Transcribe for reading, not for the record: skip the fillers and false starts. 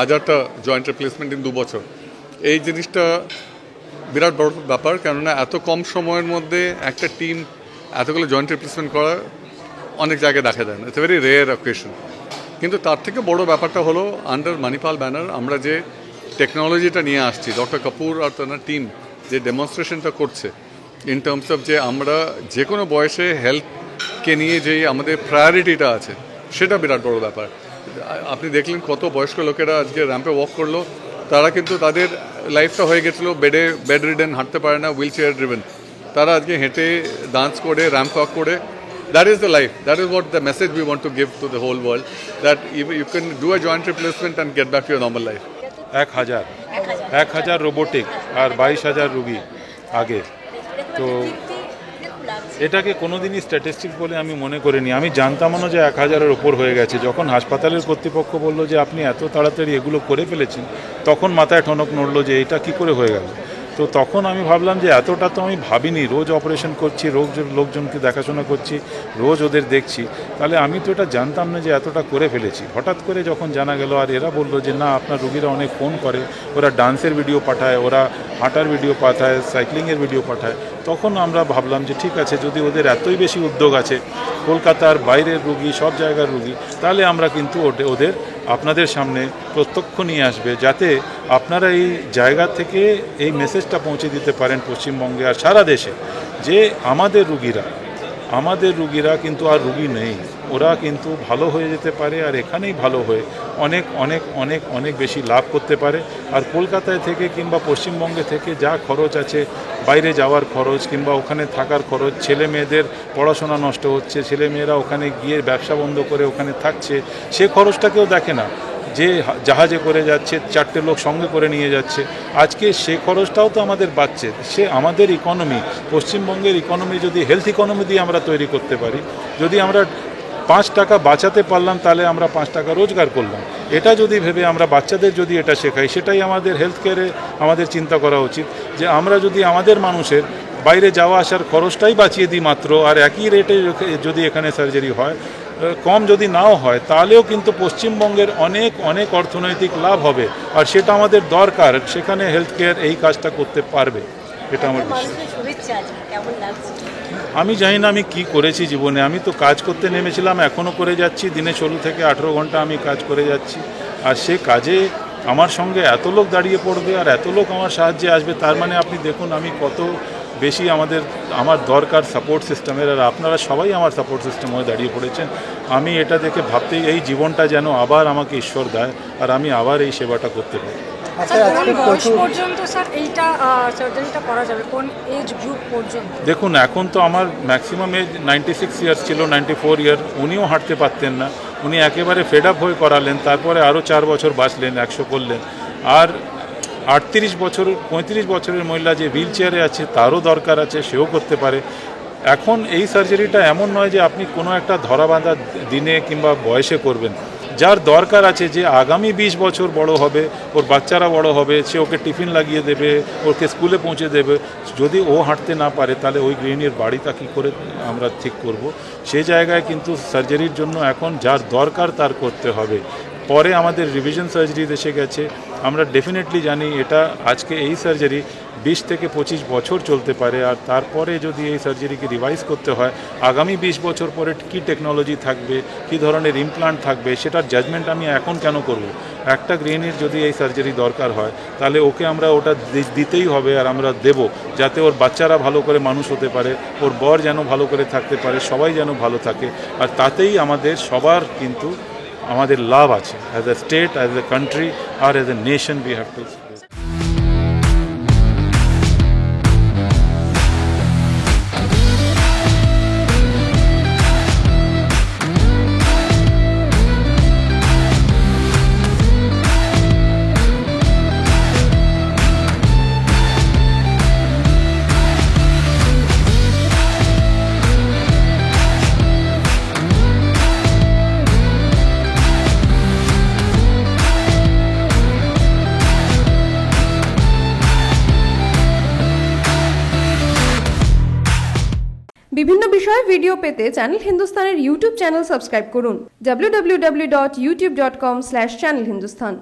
1000টা joint replacement in 2 বছর, এই জিনিসটা বিরাট বড় ব্যাপার। কেননা এত কম সময়ের মধ্যে একটা টিম এতগুলো জয়েন্ট রিপ্লেসমেন্ট করা অনেক জায়গায় দেখা যায় না, it's a very rare occasion. কিন্তু তার থেকে বড় ব্যাপারটা হলো আন্ডার মানিপাল ব্যানার আমরা যে টেকনোলজিটা নিয়ে আসছি, ডক্টর কাপুর আর তার টিম যে ডেমনস্ট্রেশনটা করছে ইন টার্মস অফ যে আমরা যে কোনো বয়সে হেলথকে নিয়ে যে আমাদের প্রায়োরিটিটা আছে, সেটা বিরাট বড় ব্যাপার। আপনি দেখলেন কত বয়স্ক লোকেরা আজকে র্যাম্পে ওয়াক করলো, তারা কিন্তু তাদের লাইফটা হয়ে গেছিলো বেড রিডেন, হাঁটতে পারে না, হুইল চেয়ার ড্রিভেন, তারা আজকে হেঁটে ডান্স করে র্যাম্প ওয়াক করে, that is the life, that is what the message we want to give to the whole world, that you can do a joint replacement and get back to your normal life. 1000 robotic আর 22,000 রুগী আগে। তো এটাকে কোনোদিনই statistics বলে আমি মনে করিনি। আমি জানতামও না যে 1000-এর ওপর হয়ে গেছে। যখন হাসপাতালের কর্তৃপক্ষ বললো যে আপনি এত তাড়াতাড়ি এগুলো করে ফেলেছেন, তখন মাথায় ঠনক নড়লো যে এটা কি করে হয়ে গেল। তো তখন আমি ভাবলাম যে এতটা তো আমি ভাবিনি, রোজ অপারেশন করছি, লোকজনকে দেখাশোনা করছি, রোজ ওদের দেখছি, তাহলে আমি তো এটা জানতাম না যে এতটা করে ফেলেছি। হঠাৎ করে যখন জানা গেল আর এরা বললো যে না আপনার রুগীরা অনেক ফোন করে, ওরা ডান্সের ভিডিও পাঠায়, ওরা হাঁটার ভিডিও পাঠায়, সাইক্লিংয়ের ভিডিও পাঠায়, তখন আমরা ভাবলাম যে ঠিক আছে, যদি ওদের এতই বেশি উদ্যোগ আছে, কলকাতার বাইরের রুগী, সব জায়গার রুগী, তাহলে আমরা কিন্তু ওদের আপনাদের সামনে প্রত্যক্ষ নিয়ে আসবে, যাতে আপনারা এই জায়গা থেকে এই মেসেজটা পৌঁছে দিতে পারেন পশ্চিমবঙ্গে আর সারা দেশে, যে আমাদের রুগীরা কিন্তু আর রুগী নেই, ওরা কিন্তু ভালো হয়ে যেতে পারে, আর এখানেই ভালো হয়ে অনেক অনেক অনেক অনেক বেশি লাভ করতে পারে। আর কলকাতায় থেকে কিংবা পশ্চিমবঙ্গে থেকে যা খরচ আছে, বাইরে যাওয়ার খরচ কিংবা ওখানে থাকার খরচ, ছেলে মেয়েদের পড়াশোনা নষ্ট হচ্ছে, ছেলে মেয়েরা ওখানে গিয়ে ব্যবসা বন্ধ করে ওখানে থাকছে, সে খরচটা কেউ দেখে না। যে জাহাজে করে যাচ্ছে, 4টে লোক সঙ্গে করে নিয়ে যাচ্ছে, আজকে সে খরচটাও তো আমাদের বাঁচছে। সে আমাদের ইকোনমি, পশ্চিমবঙ্গের ইকোনমি যদি হেলথ ইকোনমি দিয়ে আমরা তৈরি করতে পারি, যদি আমরা 5 টাকা বাঁচাতে পারলাম, তাহলে আমরা 5 টাকা রোজগার করলাম। এটা যদি ভেবে আমরা বাচ্চাদের যদি এটা শেখাই, সেটাই আমাদের হেলথ কেয়ারে আমাদের চিন্তা করা উচিত, যে আমরা যদি আমাদের মানুষের বাইরে যাওয়া আসার খরচটাই বাঁচিয়ে দিই মাত্র, আর একই রেটে যদি এখানে সার্জারি হয়, কম যদি নাও হয়, তাহলেও কিন্তু পশ্চিমবঙ্গের অনেক অনেক অর্থনৈতিক লাভ হবে, আর সেটা আমাদের দরকার। সেখানে হেলথ কেয়ার এই কাজটা করতে পারবে, এটা আমার বিশ্বাস। আমি জানি না আমি কি করেছি জীবনে, আমি তো কাজ করতে নেমেছিলাম, এখনও করে যাচ্ছি, দিনে 16 থেকে 18 ঘন্টা আমি কাজ করে যাচ্ছি, আর সে কাজে আমার সঙ্গে এত লোক দাঁড়িয়ে পড়বে আর এত লোক আমার সাহায্যে আসবে, তার মানে আপনি দেখুন আমি কত বেশি আমার দরকার সাপোর্ট সিস্টেমের, আর আপনারা সবাই আমার সাপোর্ট সিস্টেম হয়ে দাঁড়িয়ে পড়েছেন। আমি এটা দেখে ভাবতেই এই জীবনটা যেন আবার আমাকে ঈশ্বর দেয়, আর আমি আবার এই সেবাটা করতে পারি। দেখুন, এখন তো আমার ম্যাক্সিমাম এজ 96 ইয়ার্স ছিল, 94 ইয়ার। উনিও হাঁটতে পারতেন না, উনি একেবারে ফেড আপ হয়ে করালেন, তারপরে আরও 4 বছর বাঁচলেন, 100 করলেন। আর 35 বছরের মহিলা যে হুইল চেয়ারে আছে, তারও দরকার আছে, সেও করতে পারে। এখন এই সার্জারিটা এমন নয় যে আপনি কোনো একটা ধরাবাঁধা দিনে কিংবা বয়সে করবেন। যার দরকার আছে, যে আগামী 20 বছর বড় হবে, ওর বাচ্চারা বড় হবে, সে ওকে টিফিন লাগিয়ে দেবে, ওকে স্কুলে পৌঁছে দেবে, যদি ও হাঁটতে না পারে, তাহলে ওই গৃহিণীর বাড়িটা কী করে আমরা ঠিক করব? সেই জায়গায় কিন্তু সার্জারির জন্য এখন যার দরকার তার করতে হবে। পরে আমাদের রিভিশন সার্জারি এসে গেছে, আমরা ডেফিনেটলি জানি এটা আজকে এই সার্জারি 20 থেকে 25 বছর চলতে পারে, আর তারপরে যদি এই সার্জারিকে রিভাইজ করতে হয়, আগামী 20 বছর পরে কী টেকনোলজি থাকবে, কী ধরনের ইমপ্লান্ট থাকবে, সেটার জাজমেন্ট আমি এখন কেন করব? একটা গৃহিণীর যদি এই সার্জারি দরকার হয়, তাহলে ওকে আমরা ওটা দিতেই হবে, আর আমরা দেব, যাতে ওর বাচ্চারা ভালো করে মানুষ হতে পারে, ওর বর যেন ভালো করে থাকতে পারে, সবাই যেন ভালো থাকে, আর তাতেই আমাদের সবার কিন্তু আমাদের লাভ আছে, as a state, as a country, আর as a nation we have to. বিভিন্ন বিষয়ে ভিডিও পেতে চ্যানেল হিন্দুস্তানের ইউটিউব চ্যানেল সাবস্ক্রাইব করুন www.youtube.com/channelhindustan।